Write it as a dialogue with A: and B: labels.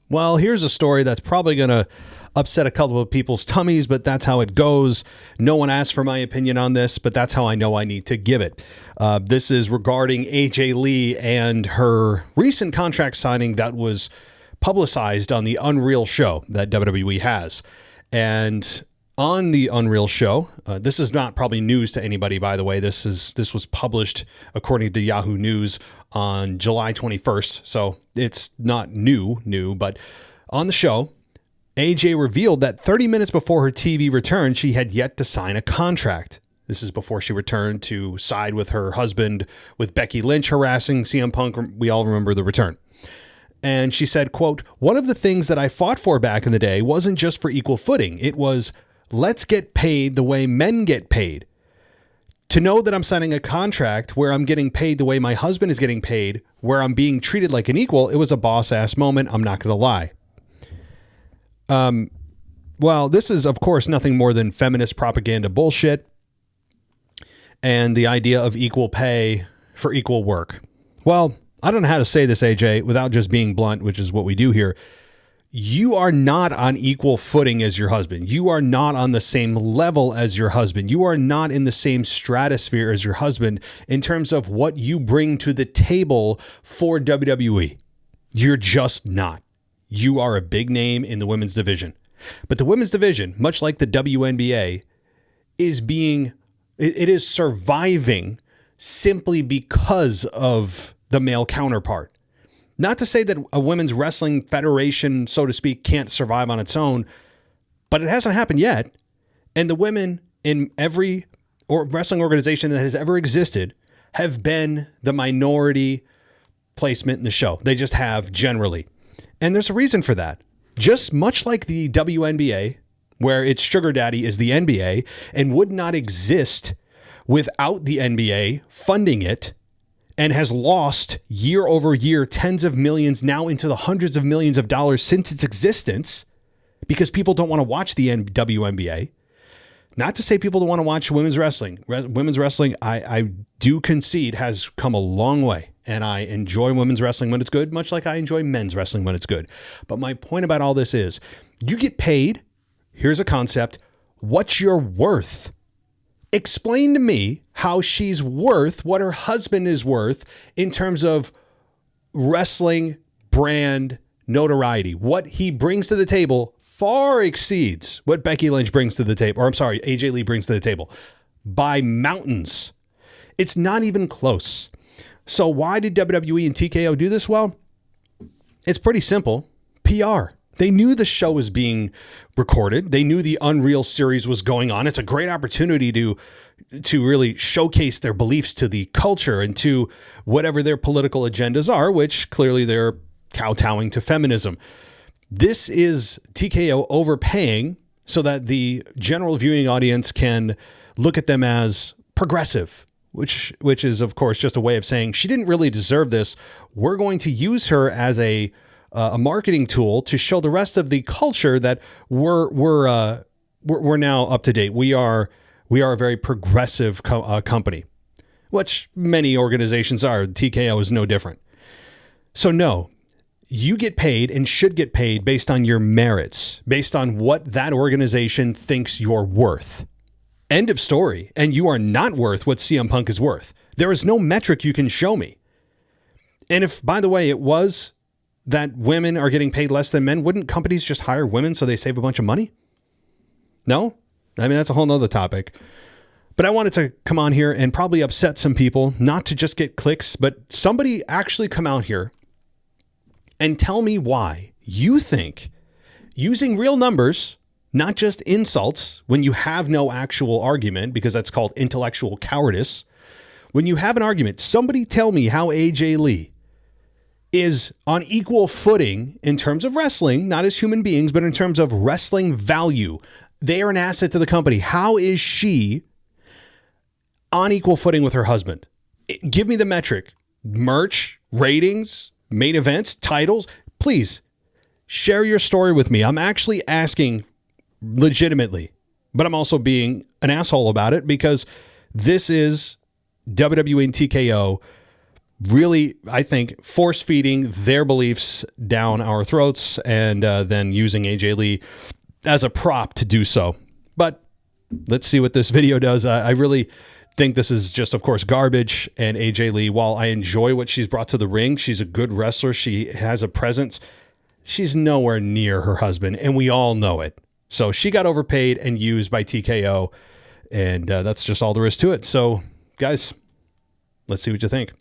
A: Well, here's a story that's probably going to upset a couple of people's tummies, but that's how it goes. No one asked for my opinion on this, but that's how I know I need to give it. This is regarding AJ Lee and her recent contract signing that was publicized on the Unreal show that WWE has. And on the Unreal show, this is not probably news to anybody, by the way. This was published according to Yahoo News on July 21st. So it's not new, but on the show, AJ revealed that 30 minutes before her TV return, she had yet to sign a contract. This is before she returned to side with her husband with Becky Lynch harassing CM Punk. We all remember the return. And she said, quote, "One of the things that I fought for back in the day wasn't just for equal footing. It was, let's get paid the way men get paid. To know that I'm signing a contract where I'm getting paid the way my husband is getting paid, where I'm being treated like an equal, it was a boss-ass moment. I'm not going to lie." Well, this is, of course, nothing more than feminist propaganda bullshit and the idea of equal pay for equal work. Well, I don't know how to say this, AJ, without just being blunt, which is what we do here. You are not on equal footing as your husband. You are not on the same level as your husband. You are not in the same stratosphere as your husband in terms of what you bring to the table for WWE. You're just not. You are a big name in the women's division. But the women's division, much like the WNBA, it is surviving simply because of the male counterpart. Not to say that a women's wrestling federation, so to speak, can't survive on its own, but it hasn't happened yet. And the women in every wrestling organization that has ever existed have been the minority placement in the show. They just have generally. And there's a reason for that. Just much like the WNBA, where its sugar daddy is the NBA and would not exist without the NBA funding it, and has lost year over year tens of millions, now into the hundreds of millions of dollars since its existence, because people don't want to watch the WNBA. Not to say people don't want to watch women's wrestling. Women's wrestling, I do concede, has come a long way. And I enjoy women's wrestling when it's good, much like I enjoy men's wrestling when it's good. But my point about all this is, you get paid, here's a concept, what's your worth? Explain to me how she's worth what her husband is worth in terms of wrestling brand notoriety. What he brings to the table far exceeds what Becky Lynch brings to the table, or I'm sorry, AJ Lee brings to the table by mountains. It's not even close. So why did WWE and TKO do this? Well, it's pretty simple. PR. They knew the show was being recorded. They knew the Unreal series was going on. It's a great opportunity to really showcase their beliefs to the culture and to whatever their political agendas are, which clearly they're kowtowing to feminism. This is TKO overpaying so that the general viewing audience can look at them as progressive, which is, of course, just a way of saying she didn't really deserve this. We're going to use her as a marketing tool to show the rest of the culture that we're now up to date. We are a very progressive company, which many organizations are. TKO is no different. So no, you get paid and should get paid based on your merits, based on what that organization thinks you're worth. End of story. And you are not worth what CM Punk is worth. There is no metric you can show me. And if, by the way, it was that women are getting paid less than men, wouldn't companies just hire women so they save a bunch of money? No? I mean, that's a whole nother topic. But I wanted to come on here and probably upset some people, not to just get clicks, but somebody actually come out here and tell me why you think using real numbers, not just insults, when you have no actual argument, because that's called intellectual cowardice. When you have an argument, somebody tell me how AJ Lee is on equal footing in terms of wrestling, not as human beings, but in terms of wrestling value. They are an asset to the company. How is she on equal footing with her husband? Give me the metric. Merch, ratings, main events, titles. Please share your story with me. I'm actually asking legitimately, but I'm also being an asshole about it because this is WWE and TKO really, I think, force feeding their beliefs down our throats and then using AJ Lee as a prop to do so. But let's see what this video does. I really think this is just, of course, garbage. And AJ Lee, while I enjoy what she's brought to the ring, she's a good wrestler. She has a presence. She's nowhere near her husband, and we all know it. So she got overpaid and used by TKO, and that's just all there is to it. So, guys, let's see what you think.